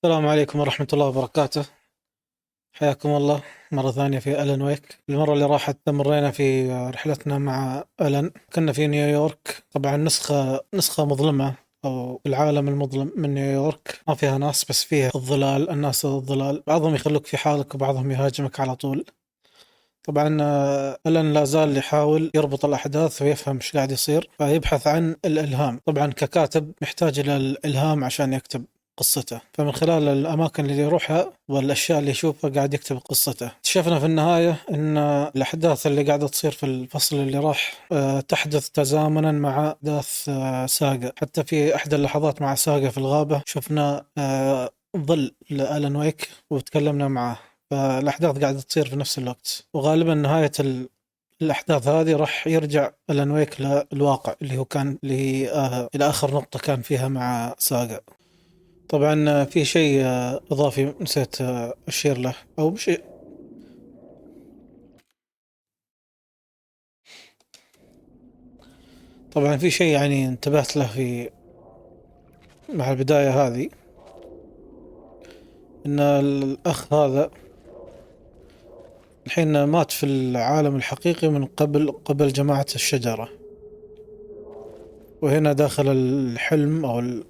السلام عليكم ورحمة الله وبركاته. حياكم الله مرة ثانية في ألان ويك. المرة اللي راحت مرينا في رحلتنا مع ألان، كنا في نيويورك. طبعا نسخة مظلمة أو العالم المظلم من نيويورك، ما فيها ناس بس فيها الظلال. الناس الظلال، بعضهم يخلوك في حالك وبعضهم يهاجمك على طول. طبعا ألان لا زال يحاول يربط الأحداث ويفهم ايش قاعد يصير، فيبحث عن الإلهام. طبعا ككاتب محتاج إلى الإلهام عشان يكتب قصته، فمن خلال الأماكن اللي يروحها والأشياء اللي يشوفها قاعد يكتب قصته. اكتشفنا في النهاية أن الأحداث اللي قاعدة تصير في الفصل اللي راح تحدث تزامنا مع أحداث ساقة. حتى في إحدى اللحظات مع ساقة في الغابة شفنا ظل لألان ويك وتكلمنا معه، فالأحداث قاعدة تصير في نفس الوقت. وغالبا نهاية الأحداث هذه راح يرجع ألان ويك للواقع اللي هو كان إلى آخر نقطة كان فيها مع ساقا. طبعا في شيء إضافي نسيت أشير له أو شيء. طبعا في شيء يعني انتبهت له في مع البداية هذه، إن الأخ هذا الحين مات في العالم الحقيقي من قبل جماعة الشجرة، وهنا داخل الحلم أو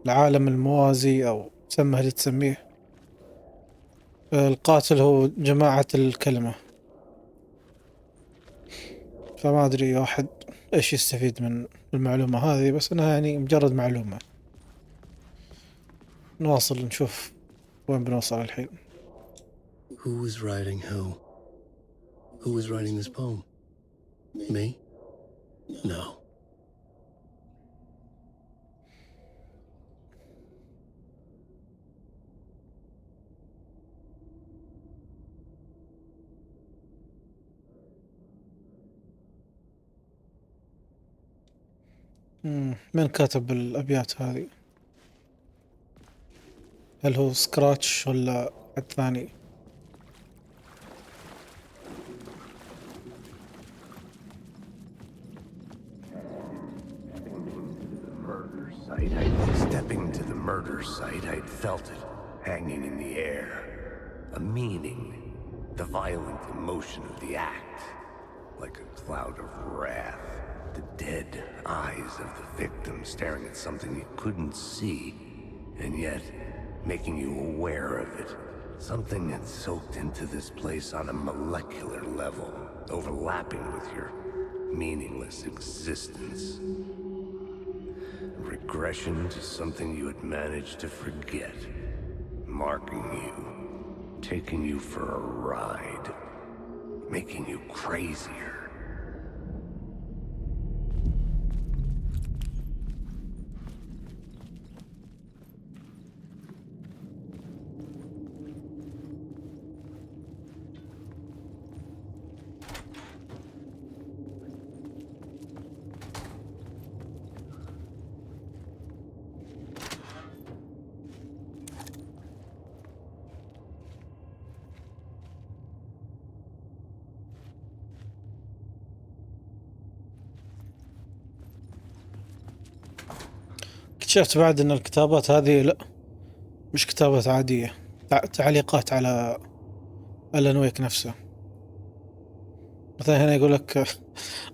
العالم الموازي أو تسمى اللي تسميه، القاتل هو جماعة الكلمة. فما أدري واحد إيش يستفيد من المعلومة هذه، بس أنها يعني مجرد معلومة. نواصل نشوف وين بنوصل الحين. Who is writing who? Who is writing this poem? Me? No. من كاتب الأبيات هذه؟ هل هو سكراتش ولا الثاني؟ Stepping to the murder site, I'd felt it, hanging in the air. A meaning, the violent emotion of the act, like a cloud of wrath. The dead eyes of the victim staring at something you couldn't see, and yet making you aware of it. Something had soaked into this place on a molecular level, overlapping with your meaningless existence. Regression to something you had managed to forget, marking you, taking you for a ride, making you crazier. اكتشفت بعد أن الكتابات هذه لا، مش كتابات عادية، تعليقات على ألان ويك نفسه. مثلا هنا يقول لك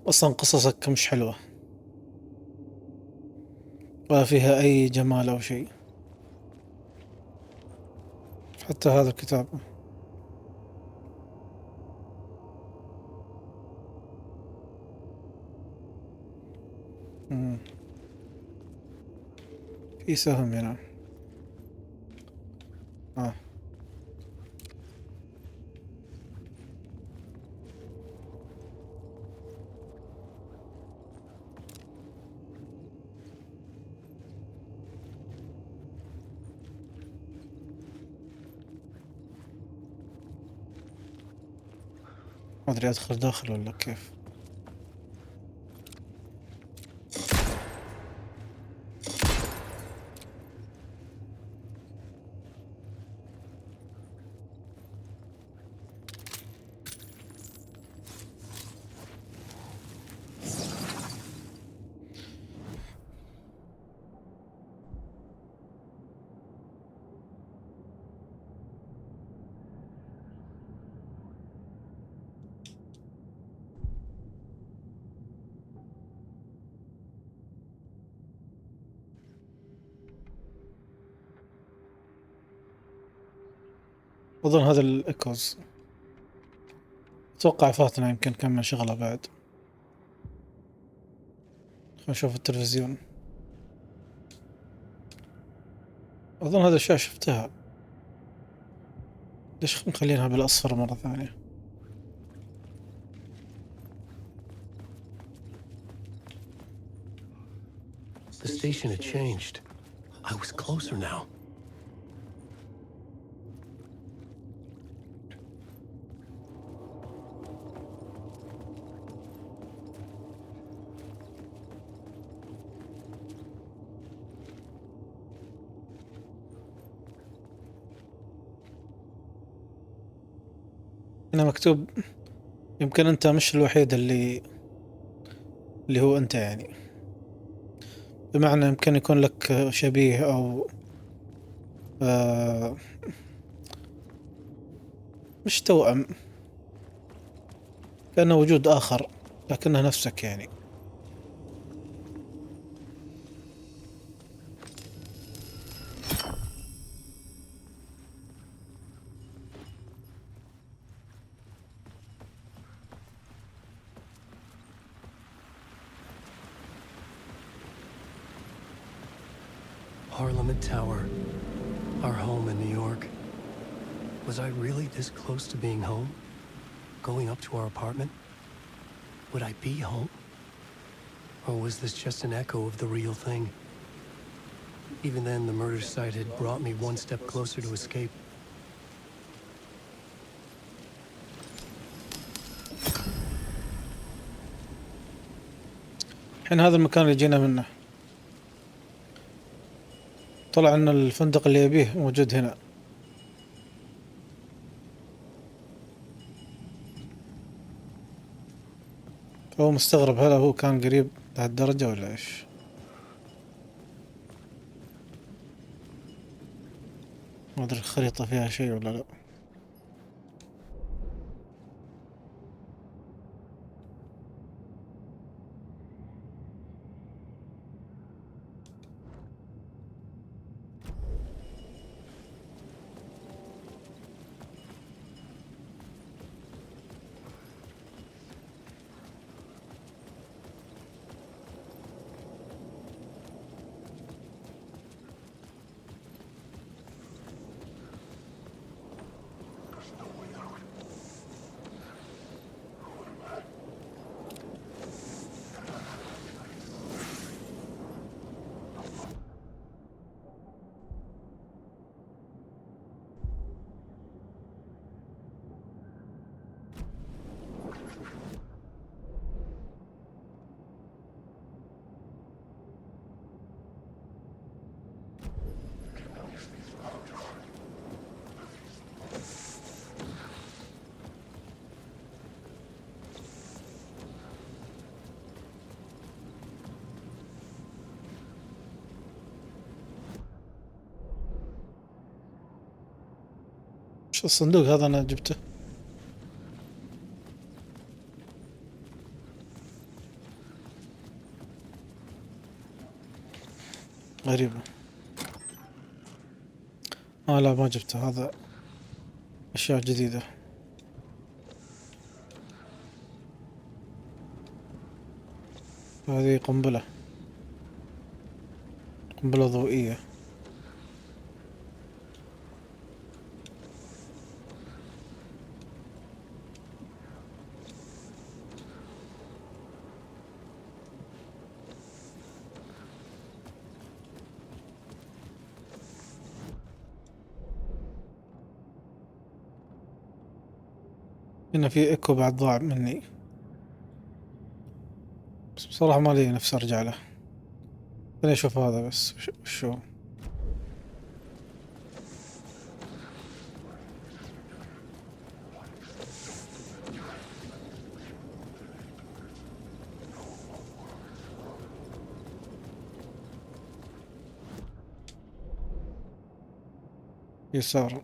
أصلا قصصك مش حلوة ولا فيها أي جمال أو شيء. حتى هذا الكتاب مم. في سهم هنا. آه. ما أدري أدخل داخل ولا كيف. أظن هذا الإيكوز. أتوقع فاتنا يمكن كم من شغلة بعد. خلينا نشوف التلفزيون. أظن هذا الأشياء شفتها. ليش مخلينها بالأصفر مرة ثانية؟ The station had changed. I was closer now. هنا مكتوب يمكن أنت مش الوحيد اللي هو أنت يعني، بمعنى يمكن يكون لك شبيه أو مش توأم، كأنه وجود آخر لكنه نفسك يعني. Parliament Tower, our home in New York. Was I really this close to being home? Going up to our apartment? Would I be home? Or was this just an echo of the real thing? Even then, the murder site had brought me one step closer to escape. الحين هذا المكان اللي جينا منه، طلع ان الفندق اللي يبيه موجود هنا. هو مستغرب هل هو كان قريب لهالدرجة ولا ايش؟ ما ادري الخريطة فيها شيء ولا لا. شو الصندوق هذا انا جبته؟ غريبة. لا ما جبته، هذا اشياء جديدة. هذه قنبلة ضوئية. هنا في ايكو بعد ضاع مني، بس بصراحة ما لي نفس ارجع له. خليني اشوف هذا بس شو. يسار.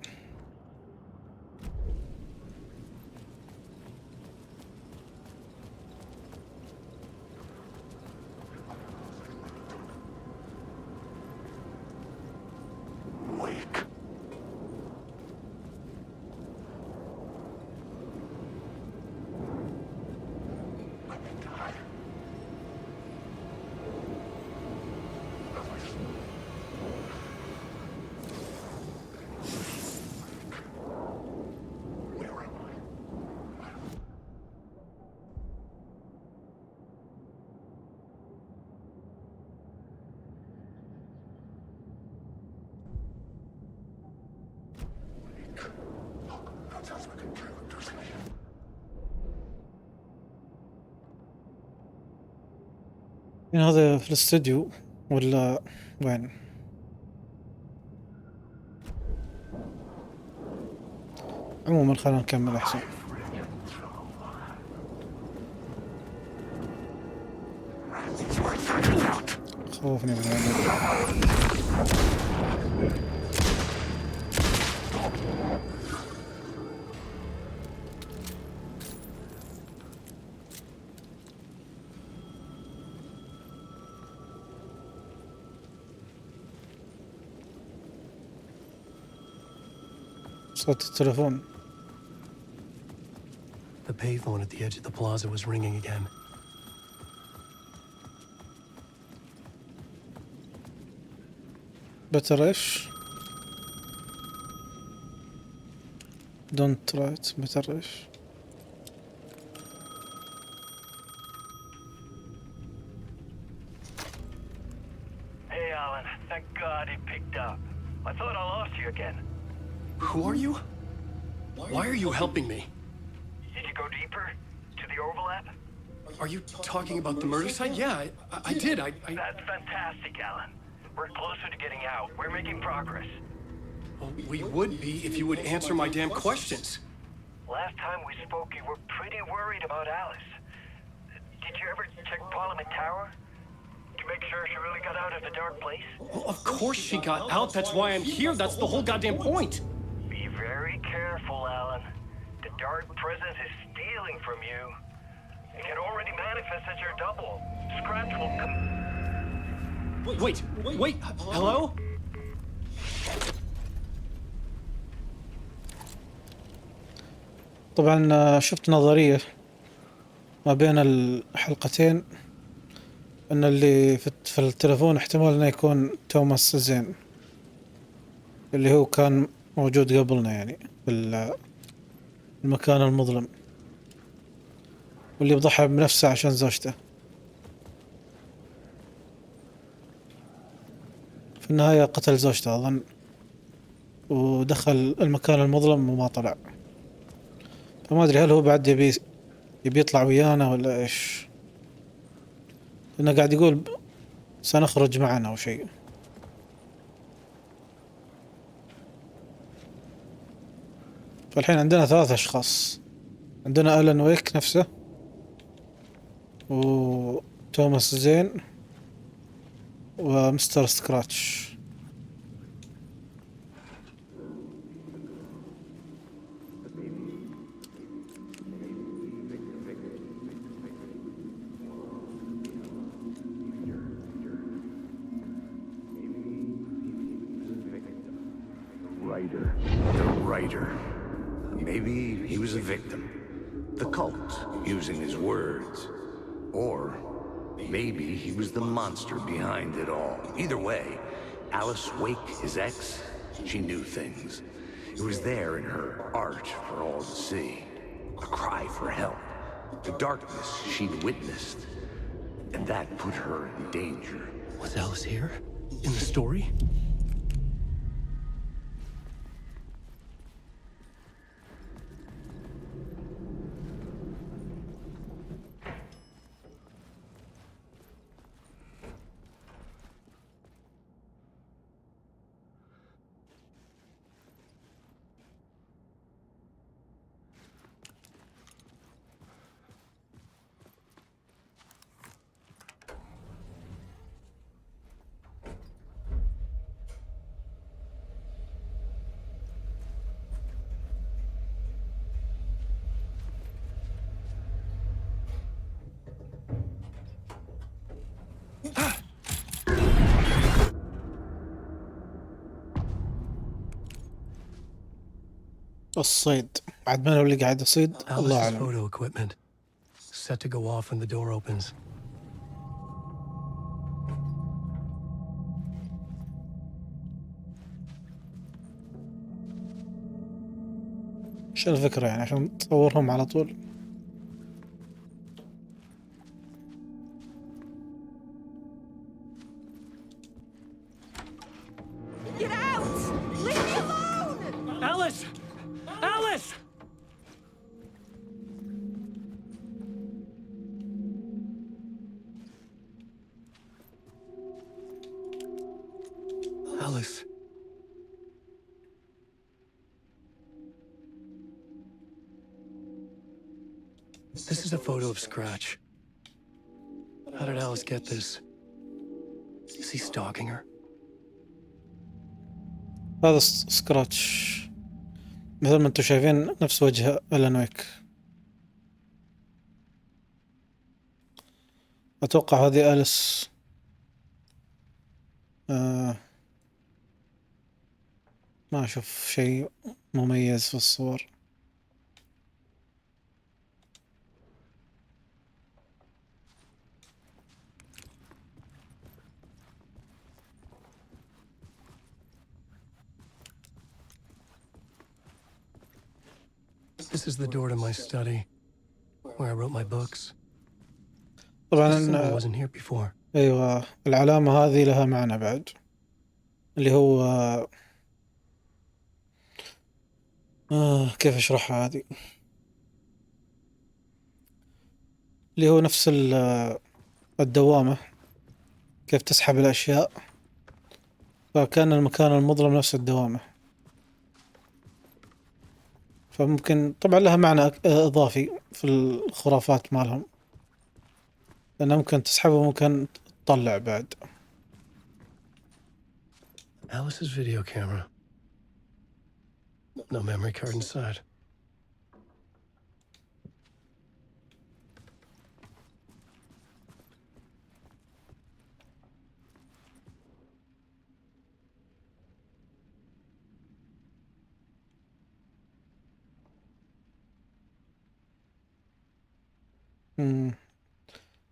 يعني هذا في الاستوديو ولا وين؟ عموما خلينا نكمل احسن. خوفني من هذا. صوت التلفون. The payphone at the edge of the plaza was ringing again. better ايش؟ don't write better ايش؟ Hey, Alan. Thank God he picked up. I thought I lost you again. Who are you? Why are you helping me? Did you go deeper? To the overlap? Are you talking about the murder site? Yeah, I did. That's fantastic, Alan. We're closer to getting out. We're making progress. Well, we would be if you would answer my damn questions. Last time we spoke, you were pretty worried about Alice. Did you ever check Parliament Tower? To make sure she really got out of the dark place? Well, of course she got out. That's why I'm here. That's the whole goddamn point. Be very careful, Alan. The dark presence is stealing from you. It can already manifest as your double. Scratch will come. Wait. Hello? طبعا شفت نظرية ما بين الحلقتين ان اللي في التلفون احتمال انه يكون توماس زين اللي هو كان موجود قبلنا يعني في المكان المظلم واللي بضحى بنفسه عشان زوجته. في النهاية قتل زوجته أظن ودخل المكان المظلم وما طلع. فما أدري هل هو بعد يبي يطلع ويانا ولا إيش، لأنه قاعد يقول سنخرج معنا أو شيء. فالحين عندنا 3 أشخاص، عندنا آلان ويك نفسه وتوماس زين ومستر سكراتش. The writer. Maybe he was a victim. The cult, using his words. Or maybe he was the monster behind it all. Either way, Alice Wake, his ex, she knew things. It was there in her art for all to see. A cry for help. The darkness she'd witnessed. And that put her in danger. Was Alice here? In the story? الصيد بعد ما هو اللي قاعد يصيد الله Alice's أعلم. photo equipment set to go off when the door opens. شو الفكرة يعني عشان تصورهم على طول؟ Get out! Leave me alone! Alice! Alice! This is a photo of Scratch. How did Alice get this? Is he stalking her? هذا سكراتش مثل ما انتم شايفين نفس وجه ألان ويك. أتوقع هذه أليس. ما أشوف شيء مميز في الصور. This is the door to my study, where I wrote my books. This symbol طبعا wasn't here before. أيوة العلامة هذه لها معنى بعد، اللي هو كيف أشرحها هذه، اللي هو نفس الدوامة كيف تسحب الأشياء، فكان المكان المظلم نفس الدوامة، فممكن طبعا لها معنى إضافي في الخرافات مالهم، لأنها ممكن تسحب وممكن تطلع بعد. Alice's video camera. No memory card inside.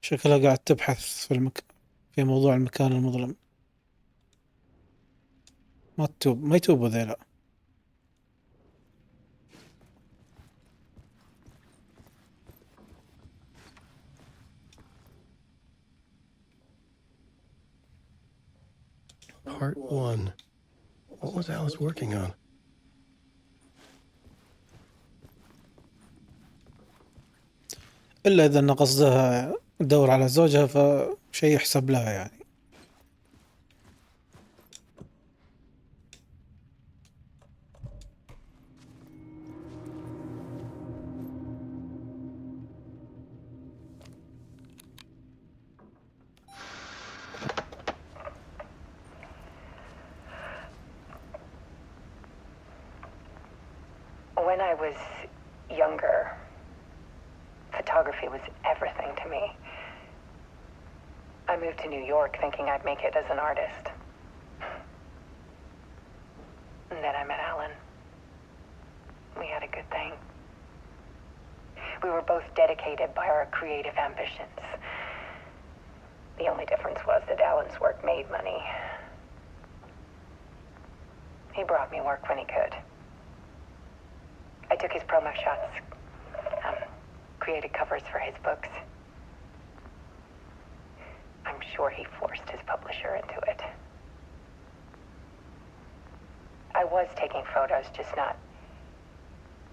شكلها قاعد تبحث في موضوع المكان المظلم. ما يتوبوا ذيلا. Part 1. What was Alice working on? إلا إذا أن قصدها تدور على زوجها فشيء يحسب لها يعني. When I was younger, photography was everything to me. I moved to New York thinking I'd make it as an artist. And then I met Alan. We had a good thing. We were both dedicated by our creative ambitions. The only difference was that Alan's work made money. He brought me work when he could. I took his promo shots, created covers for his books. I'm sure he forced his publisher into it. I was taking photos, just not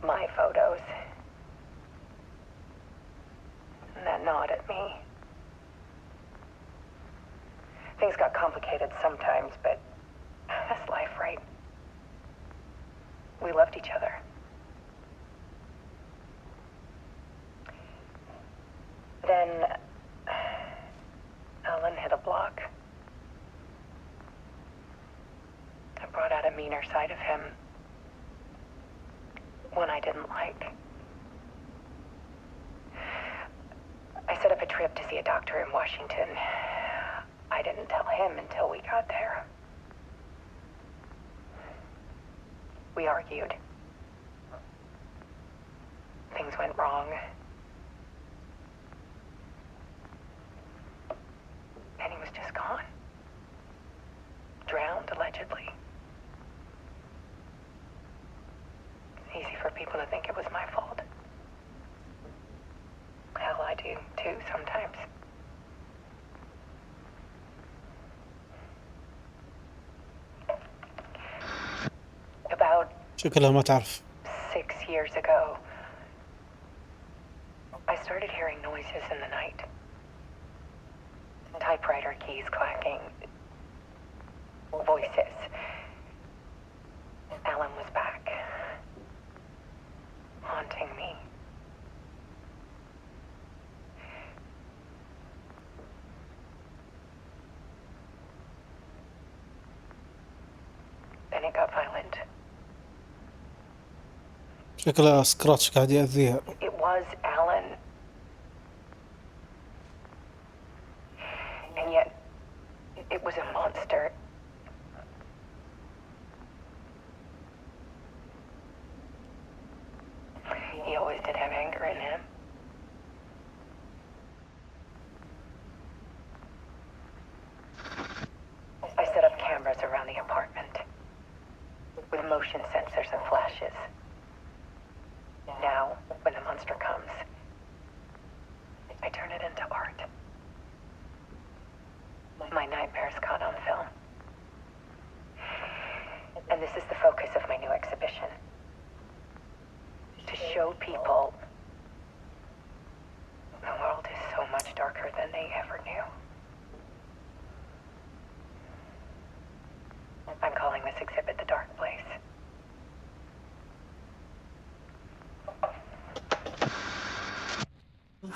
my photos. And that gnawed at me. Things got complicated sometimes, but that's life, right? We loved each other. Then Alan hit a block. I brought out a meaner side of him, one I didn't like. I set up a trip to see a doctor in Washington. I didn't tell him until we got there. We argued. Things went wrong. And he was just gone. Drowned, allegedly. It's easy for people to think it was my fault. Hell, I do too sometimes. About شكلها ما تعرف. 6 years ago, I started hearing noises in the night. Typewriter keys clacking. Voices. Alan was back. Haunting me. and it got violent. شكلها سكراتش قاعد يأذيها. It was Alan. And yet, it was a monster. He always did have anger in him. I set up cameras around the apartment with motion sensors and flashes. Now, when the monster comes, I turn it into art. My nightmares caught on film. And this is the focus of my new exhibition. To show people the world is so much darker than they ever knew. I'm calling this exhibit The Dark Place.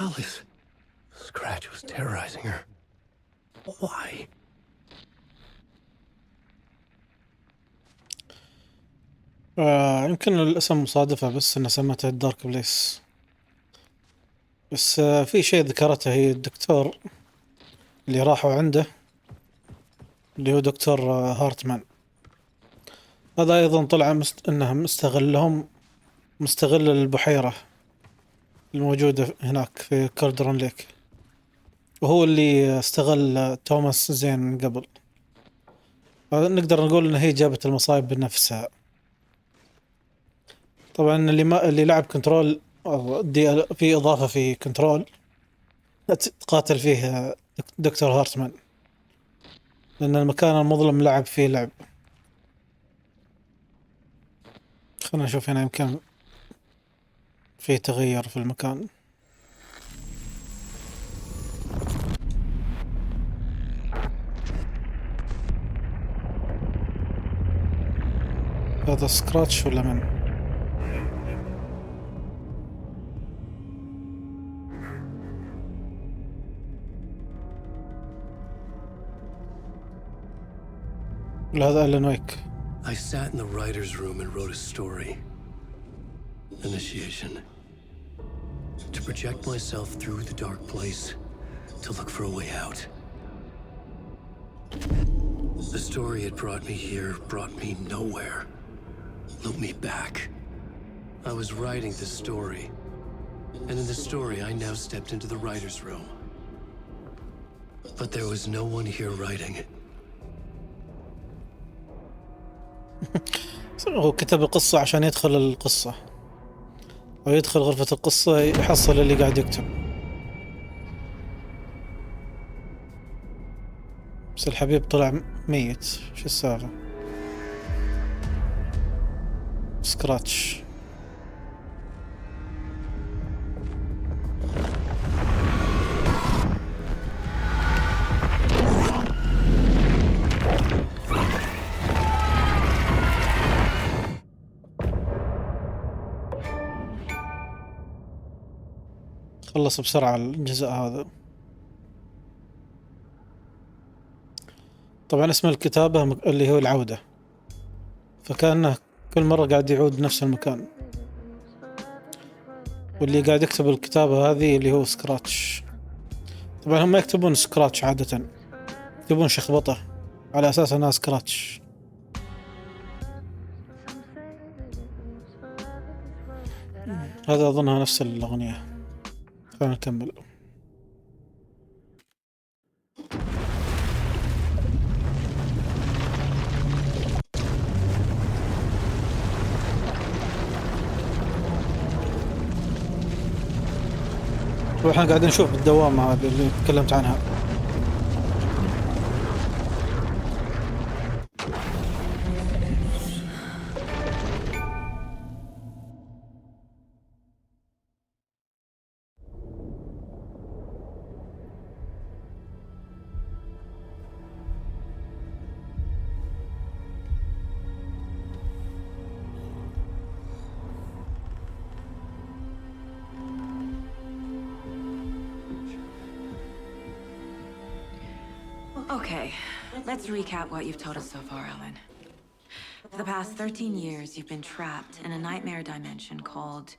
Alice. Scratch was terrorizing her. Why? يمكن الاسم مصادفة بس انها سمتها الدارك بليس. بس في شيء ذكرته هي الدكتور اللي راحوا عنده اللي هو دكتور هارتمان. هذا ايضا طلع انه مستغل البحيرة الموجودة هناك في كاردرون ليك، وهو اللي استغل توماس زين من قبل. نقدر نقول ان هي جابت المصايب بنفسها. طبعا اللي لعب كنترول دي في اضافة في كنترول تقاتل فيه دكتور هارتمان، لان المكان المظلم لعب فيه لعب. خلنا نشوف هنا يمكن في تغير في المكان. هذا سكراتش ولا من؟ ولا هذا ألان ويك؟ I sat in the writer's room and wrote a story. Initiation. To project myself through the dark place, to look for a way out. The story had brought me here, brought me nowhere. Looped me back. I was writing the story. And in the story, I now stepped into the writer's room. But there was no one here writing it. هو كتب القصة عشان يدخل القصة أو يدخل غرفة القصة يحصل اللي قاعد يكتب، بس الحبيب طلع ميت. شو السالفة؟ سكراتش. خلص بسرعة الجزء هذا. طبعا اسم الكتابة اللي هو العودة، فكأنه كل مرة قاعد يعود نفس المكان، واللي قاعد يكتب الكتابة هذه اللي هو سكراتش. طبعا هم يكتبون سكراتش عادة، يكتبون شخبطة على أساس أنها سكراتش. هذا أظنها نفس الأغنية. خلينا نكمل. واحنا قاعدين نشوف الدوامة هذه اللي تكلمت عنها. Okay, let's recap what you've told us so far, Alan. For the past 13 years, you've been trapped in a nightmare dimension called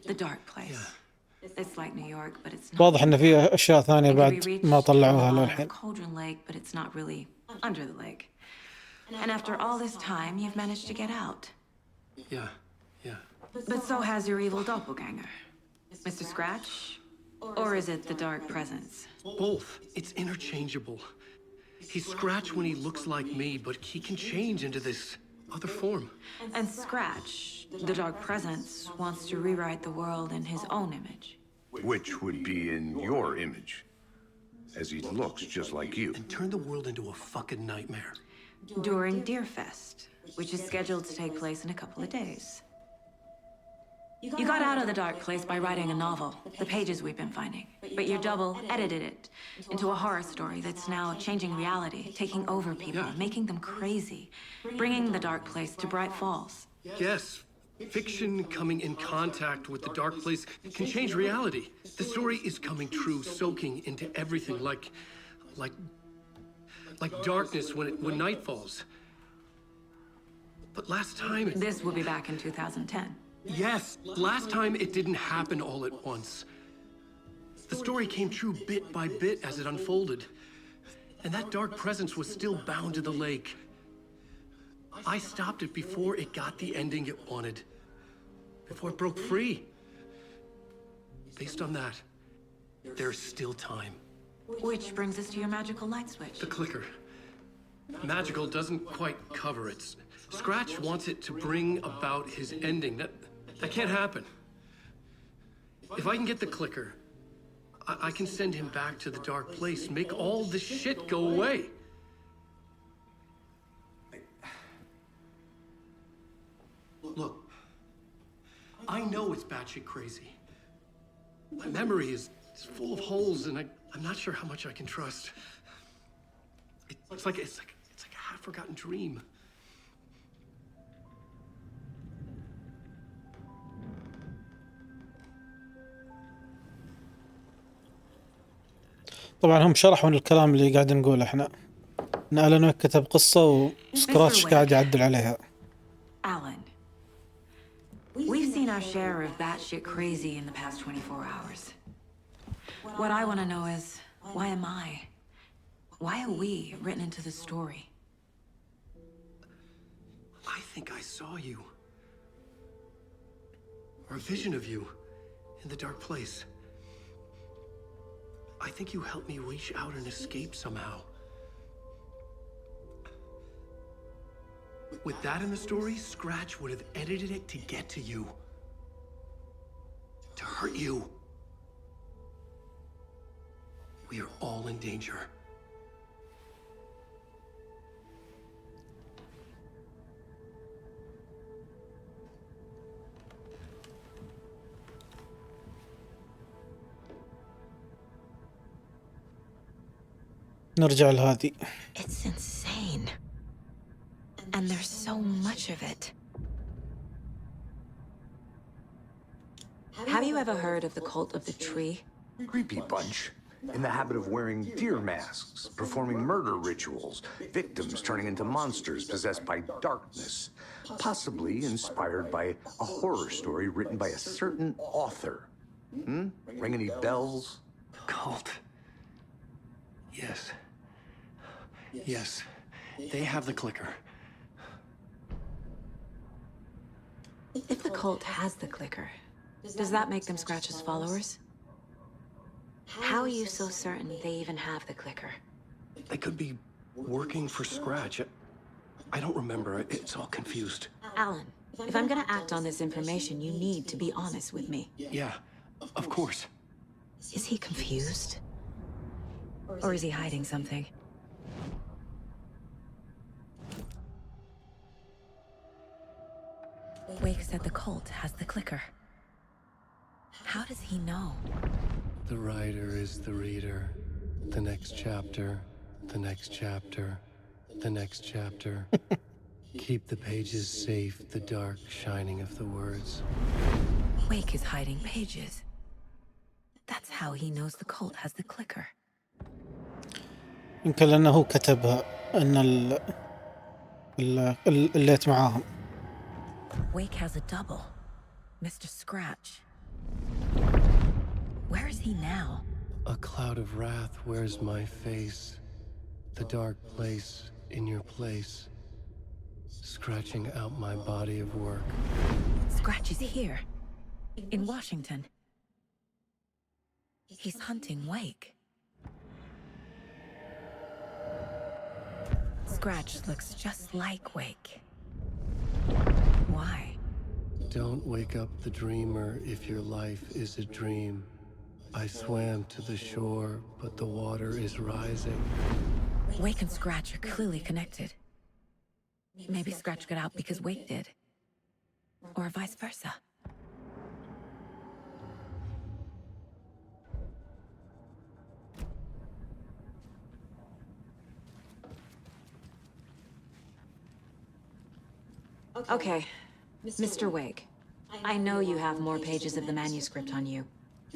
the Dark Place. It's like New York, but it's not. واضح إن في أشياء ثانية It can be بعد reached ما from طلعوها the bottom of للحين. Cauldron Lake, but it's not really under the lake. And after all this time, you've managed to get out. Yeah. But so has your evil doppelganger, Mr. Scratch? Or is it the Dark Presence? Both. It's interchangeable. He's Scratch when he looks like me, but he can change into this other form. And Scratch, the Dark Presence, wants to rewrite the world in his own image. Which would be in your image, as he looks just like you. And turn the world into a fucking nightmare. During Deerfest, which is scheduled to take place in a couple of days. You got out of the Dark Place by writing a novel, the pages we've been finding. But your double edited it into a horror story that's now changing reality, taking over people, making them crazy, bringing the Dark Place to Bright Falls. Yes. Fiction coming in contact with the Dark Place can change reality. The story is coming true, soaking into everything like darkness when night falls. But last time... This will be back in 2010. Yes, last time it didn't happen all at once. The story came true bit by bit as it unfolded. And that dark presence was still bound to the lake. I stopped it before it got the ending it wanted. Before it broke free. Based on that, there's still time. Which brings us to your magical light switch. The clicker. Magical doesn't quite cover it. Scratch wants it to bring about his ending. That can't happen. If I can get the clicker, I can send him back to the Dark Place, make all this shit go away. Look, I know it's batshit crazy. My memory is full of holes, and I'm not sure how much I can trust. It's like a half-forgotten dream. طبعا هم شرحوا الكلام اللي قاعد نقوله احنا، ان ألان ويك كتب قصة وسكراتش قاعد يعدل عليها. Alan, we've seen our share of batshit crazy in the past 24 hours. What I want to know is, why am I? Why are we written into the story? I think I saw you. Or a vision of you in the Dark Place. I think you helped me reach out and escape somehow. With that in the story, Scratch would have edited it to get to you. To hurt you. We are all in danger. نرجع لهذه. It's insane. And there's so much of it. Have you ever heard of the cult of the tree? Creepy bunch. In the habit of wearing deer masks, performing murder rituals, victims turning into monsters possessed by darkness. Possibly inspired by a horror story written by a certain author. Ring any bells? Cult. Yes. Yes. They have the clicker. If the cult has the clicker, does that make them Scratch's followers? How are you so certain they even have the clicker? They could be working for Scratch. I don't remember. It's all confused. Alan, if I'm gonna act on this information, you need to be honest with me. Yeah, of course. Is he confused? Or is he hiding something? Wake said the cult has the clicker. How does he know? The writer is the reader. The next chapter, the next chapter, the next chapter. Keep the pages safe, the dark shining of the words. Wake is hiding pages. That's how he knows the cult has the clicker. يمكن لأنه هو كتبها، أن الليت معاهم. Wake has a double, Mr. Scratch. Where is he now? A cloud of wrath wears my face. The dark place in your place. Scratching out my body of work. Scratch is here, in Washington. He's hunting Wake. Scratch looks just like Wake. Why? Don't wake up the dreamer if your life is a dream. I swam to the shore, but the water is rising. Wake and Scratch are clearly connected. Maybe Scratch got out because Wake did. Or vice versa. Okay, Mr. Wake. I know you have more pages of the manuscript on you.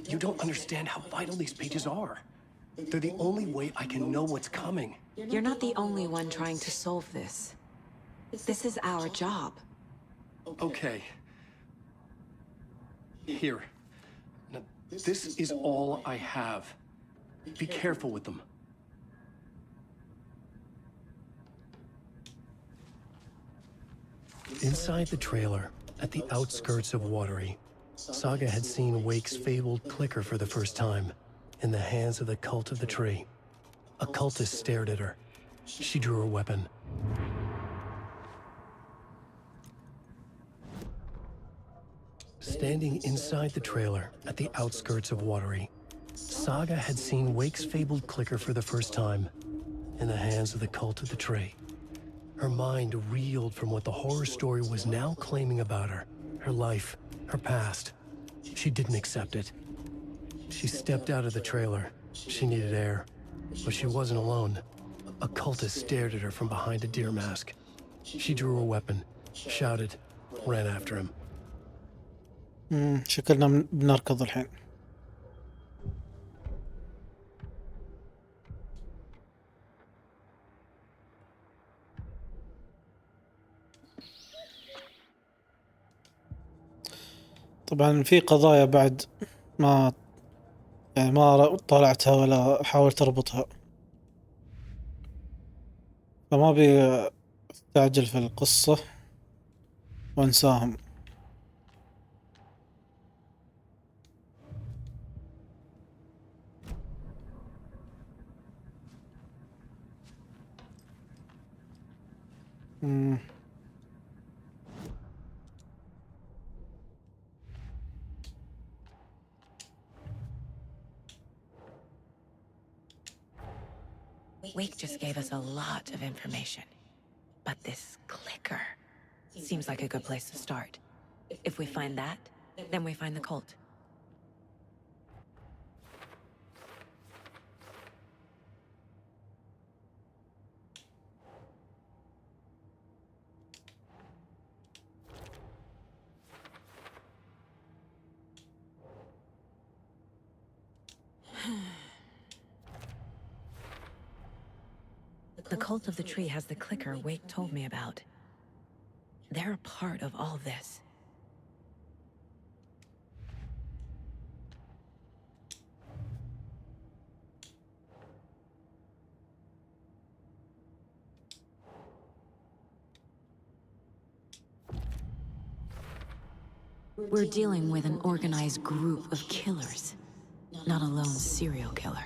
You don't understand how vital these pages are. They're the only way I can know what's coming. You're not the only one trying to solve this. This is our job. Okay. Here. Now, this is all I have. Be careful with them. Inside the trailer, at the outskirts of Watery, Saga had seen Wake's fabled clicker for the first time, in the hands of the cult of the tree. A cultist stared at her. She drew her weapon. Standing inside the trailer, at the outskirts of Watery, Saga had seen Wake's fabled clicker for the first time, in the hands of the cult of the tree. Her mind reeled from what the horror story was now claiming about her, her life, her past. She didn't accept it. She stepped out of the trailer. She needed air, but she wasn't alone. A cultist stared at her from behind a deer mask. She drew her weapon, shouted, ran after him. شكلنا بنركض الحين. طبعا في قضايا بعد ما يعني ما طلعتها ولا حاولت اربطها، فما بي استعجل في القصة وانساهم. Wake just gave us a lot of information. But this clicker seems like a good place to start. If we find that, then we find the cult. The cult of the tree has the clicker Wake told me about. They're a part of all this. We're dealing with an organized group of killers, not a lone serial killer.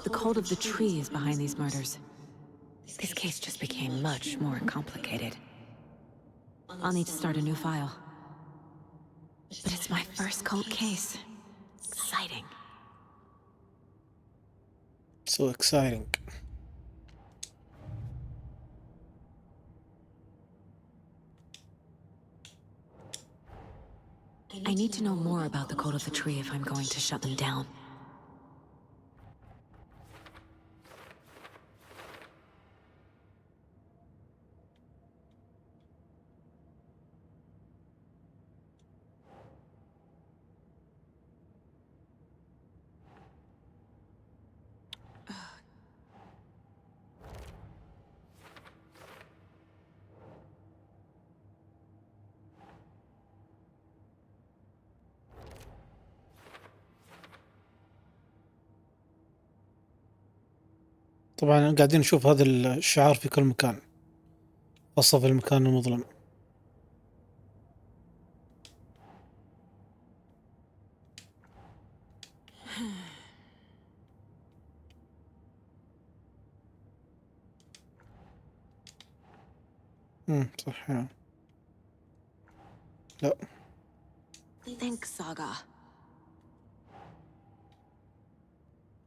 The cult of the tree is behind these murders. This case just became much more complicated. I'll need to start a new file. But it's my first cult case. Exciting. So exciting. I need to know more about the cult of the tree if I'm going to shut them down. طبعا قاعدين نشوف هذا الشعار في كل مكان، خاصة في المكان المظلم. صح يعني. لا Think Saga.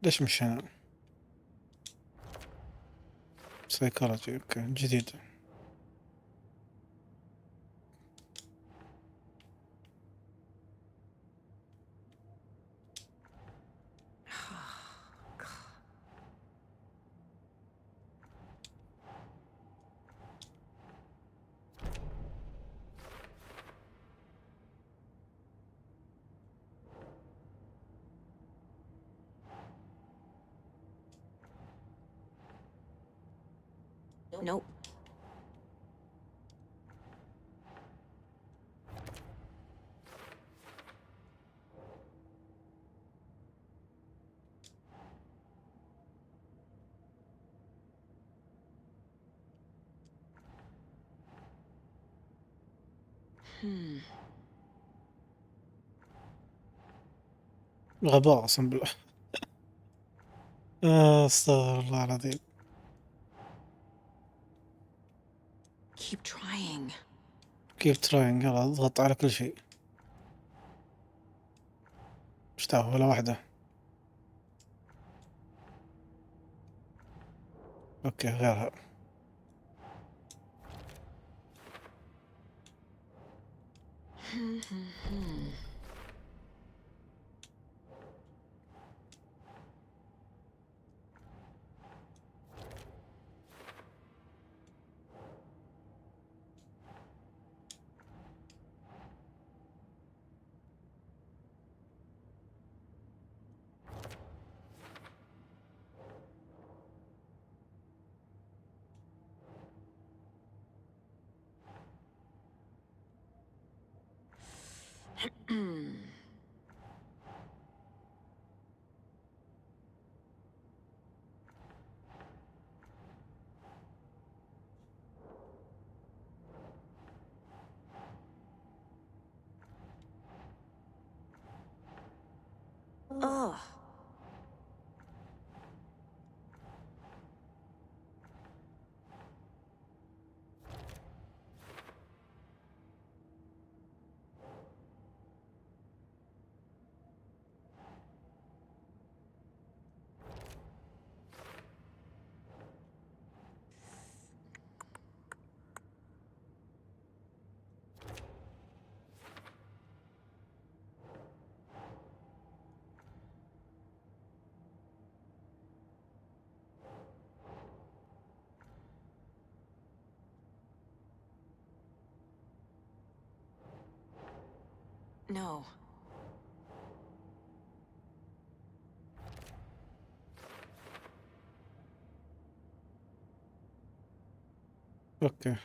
ليش مش هنا؟ سيكولوجي اوكي جديد. Nope. غباء اقسم بالله. استغفر الله العظيم. Keep trying. كيف تراينج، يلا اضغط على كل شيء. مش تعرف ولا واحدة. اوكي غيرها. Ugh. No. اوكي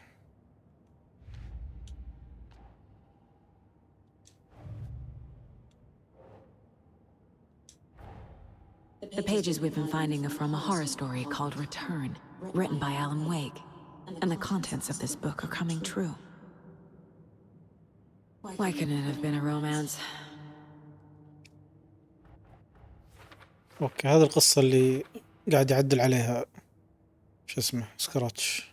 The pages we've been finding are from a horror story called Return, written by Alan Wake. And the contents of this book are coming true. Why couldn't it have been a romance? اوكي هذه القصة اللي قاعد يعدل عليها شو اسمه سكراتش.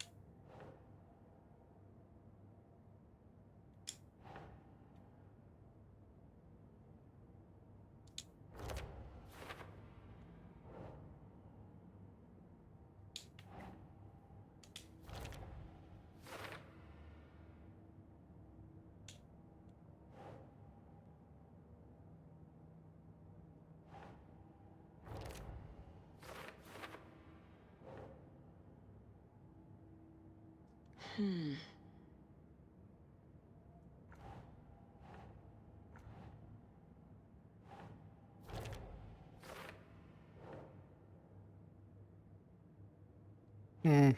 امم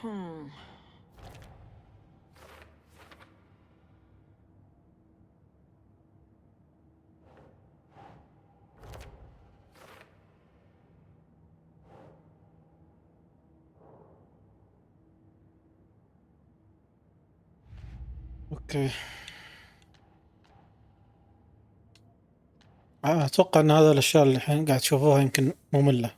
اوكي. اتوقع ان هذا الاشياء اللي الحين قاعد تشوفوها يمكن مملة،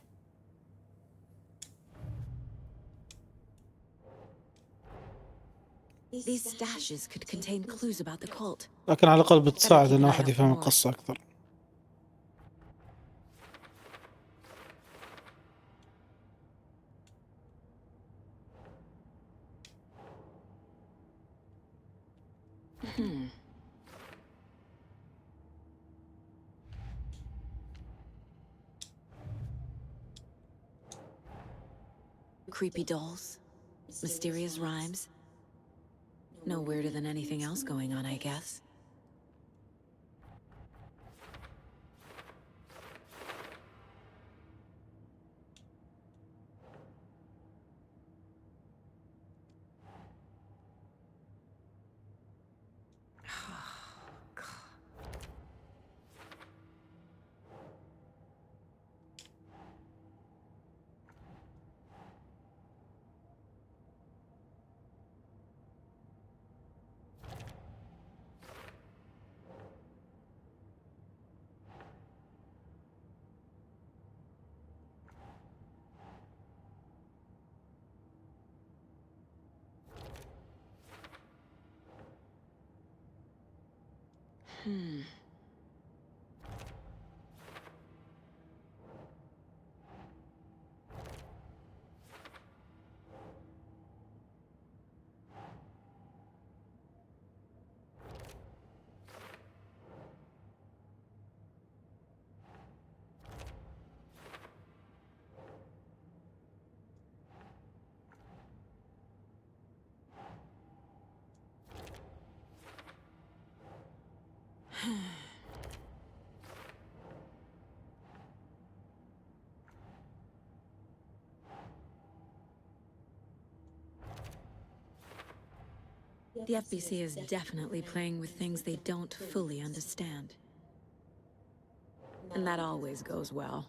These stashes could contain clues about the cult. لكن على الاقل بتساعد ان واحد يفهم القصة اكثر. Creepy dolls, mysterious rhymes. No weirder than anything else going on, I guess. The FBC is definitely playing with things they don't fully understand. And that always goes well.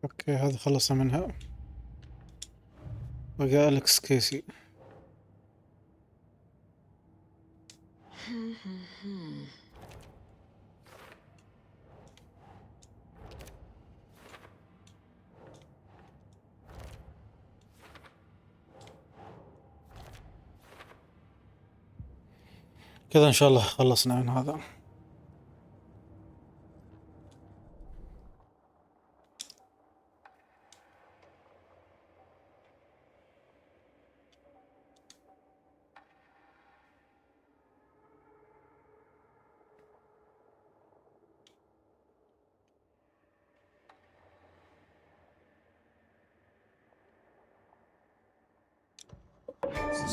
اوكي، هذا خلصنا منها. بقى أليكس كيسي. كذا إن شاء الله خلصنا من هذا.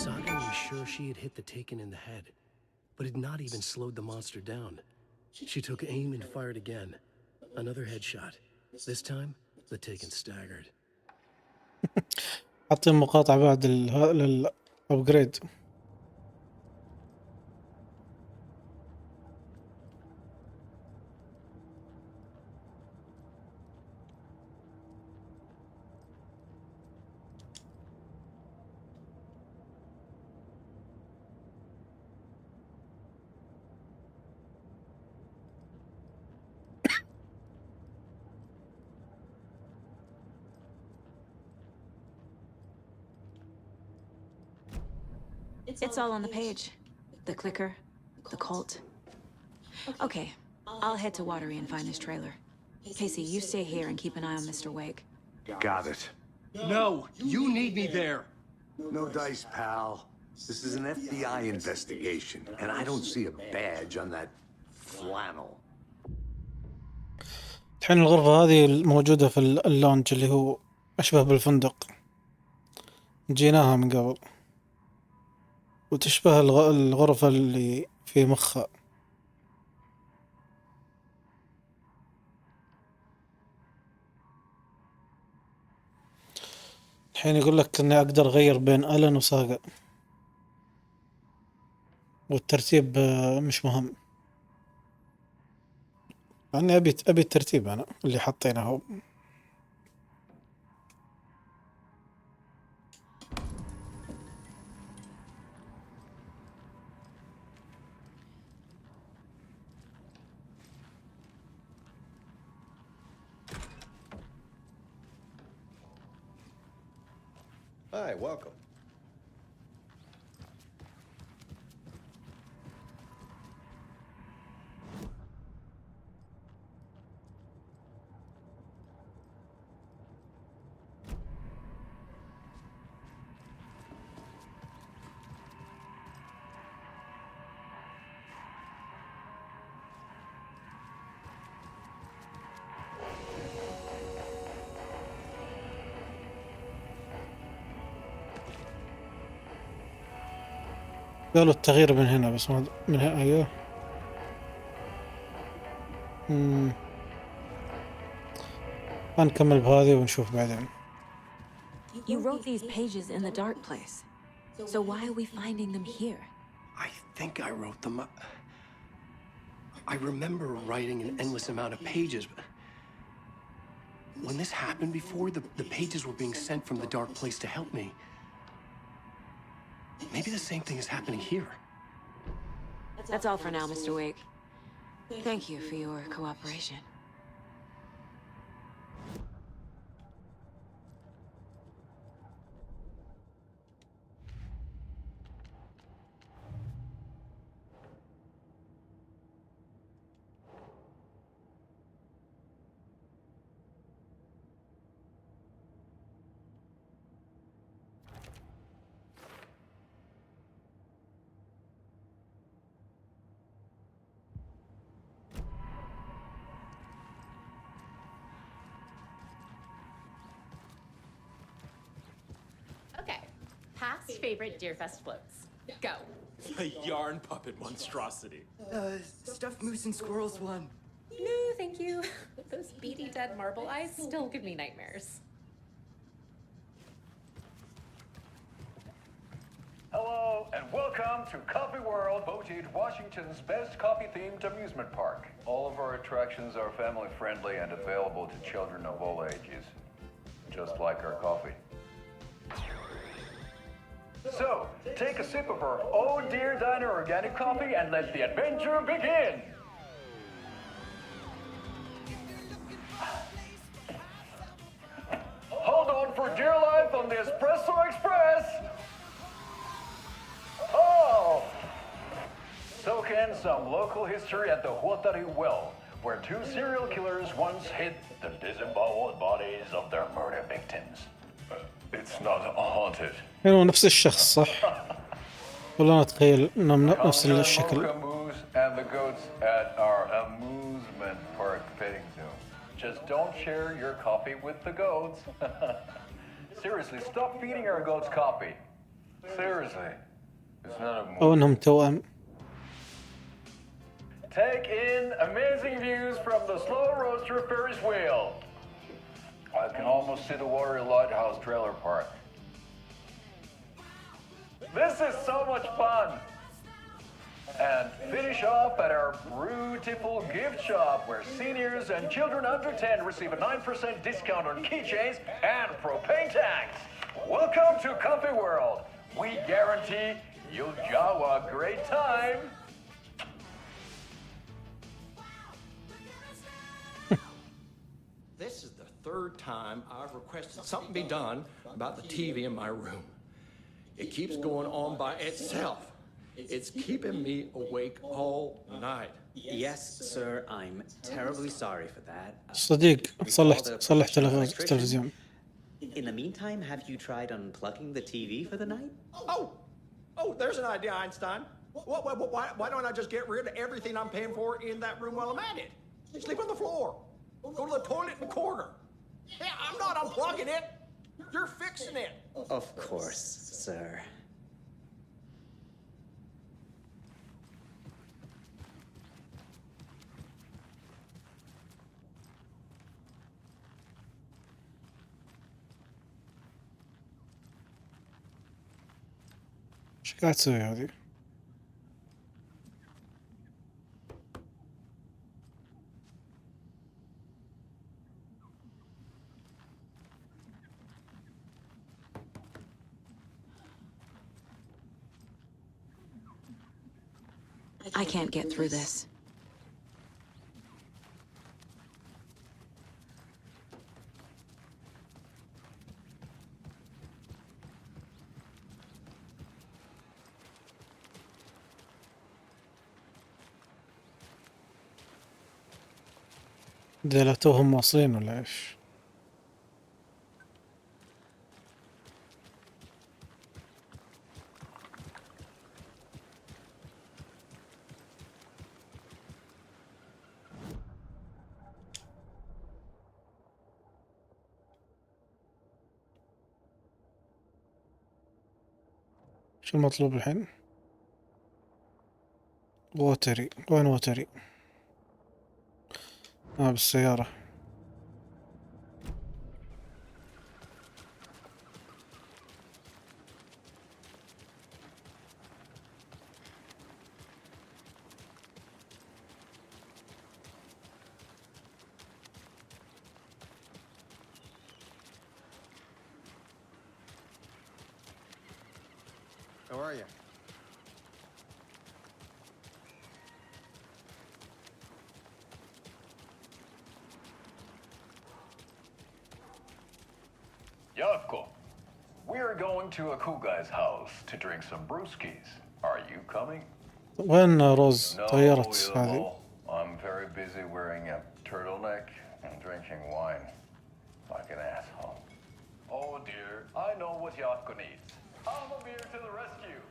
Saga was sure she had hit the Taken in the head, but had not even slowed the monster down. She took aim and fired again. Another headshot. This time, the Taken staggered. حاطين مقاطع بعد للأبجريد. It's all on the page. The clicker, the cult. Okay, I'll head to Watery and find his trailer. Casey, you stay here and keep an eye on Mr. Wake. Got it. No, you need me there. No dice, pal. This is an FBI investigation, and I don't see a badge on that flannel. الحين الغرفة هذه الموجودة في اللونج اللي هو أشبه بالفندق، جيناها من قبل، وتشبه الغرفة اللي في مخها. الحين يقول لك إني أقدر أغير بين ألان وساقا، والترتيب مش مهم، لأني أبي الترتيب أنا اللي حطينه هو. Hi, welcome. قالوا التغيير من هنا بس من هنا. أيوه. هنكمل بهذه ونشوف بعدين. You wrote these pages in the dark place. So why are we finding them here? I think I wrote them. I remember writing an endless amount of pages, but when this happened before, the pages were being sent from the dark place to help me. Maybe the same thing is happening here. That's all for now, Mr. Wake. Thank you for your cooperation. Okay, past favorite Deerfest floats. Go. A yarn puppet monstrosity. Stuffed moose and squirrels one. No, thank you. Those beady dead marble eyes still give me nightmares. Hello, and welcome to Coffee World, voted Washington's best coffee-themed amusement park. All of our attractions are family-friendly and available to children of all ages, just like our coffee. So, take a sip of our Oh Dear Diner organic coffee and let the adventure begin! Hold on for dear life on the Espresso Express! Oh! Soak in some local history at the Huatari Well, where two serial killers once hid the disemboweled bodies of their murder victims. It's not haunted. هو نفس الشخص صح؟ ولا أتخيل إنهم نفس الشكل. And the goats at our amusement park petting zoo. Just don't share your coffee with the goats. Seriously, stop feeding our goats coffee. Seriously. It's not a movie. أو إنهم توأم. Take in amazing views from the slow roaster Ferris wheel. I can almost see the Watery Lighthouse trailer park. This is so much fun! And finish off at our beautiful gift shop where seniors and children under 10 receive a 9% discount on keychains and propane tanks. Welcome to Coffee World. We guarantee you'll have a great time. This is the third time I've requested something be done about the TV in my room. It keeps going on by itself. It's keeping me awake all night. Yes, sir, I'm terribly sorry for that. صديق صلح تلفزيون. In the meantime, have you tried unplugging the TV for the night? Oh, there's an idea, Einstein. Why don't I just get rid of everything I'm paying for in that room while I'm at it? Sleep on the floor. Go to the toilet in the corner. Hey, I'm not unplugging it. You're fixing it. Of course, sir. ايش قاعد تسوي هذه؟ I can't get through this. دلتوهم واصلين ولا ايش؟ شو المطلوب الحين؟ ووتري، وين ووتري؟ بالسيارة. How are you? Yavko, we're going to a cool guy's house to drink some brewskis. Are you coming? وين روز No, طيرت هذه؟ Ilmo. I'm very busy wearing a turtleneck and drinking wine. Like an asshole. Oh dear, I know what Yavko needs. I'm a beer to the rescue.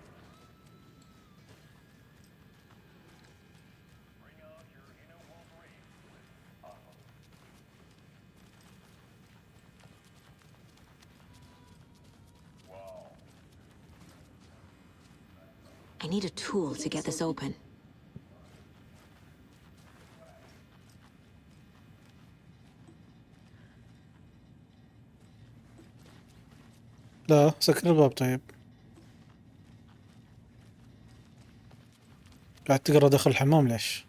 Bring out your inner Wolverine. Wow. I need a tool to get this open. لا سكر الباب. طيب قاعد تقرا داخل الحمام ليش؟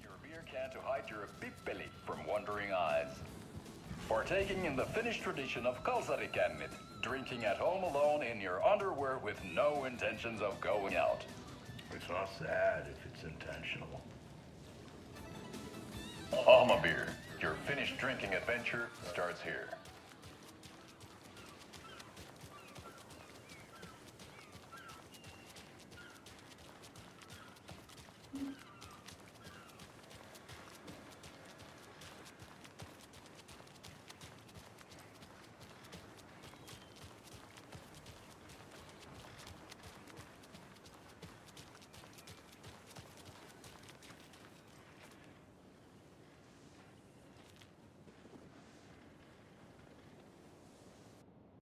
Your beer can to hide your big belly from wondering eyes. Partaking in the Finnish tradition of kalsarikännit, drinking at home alone in your underwear with no intentions of going out. It's not sad if it's intentional. Alma beer, your Finnish drinking adventure starts here.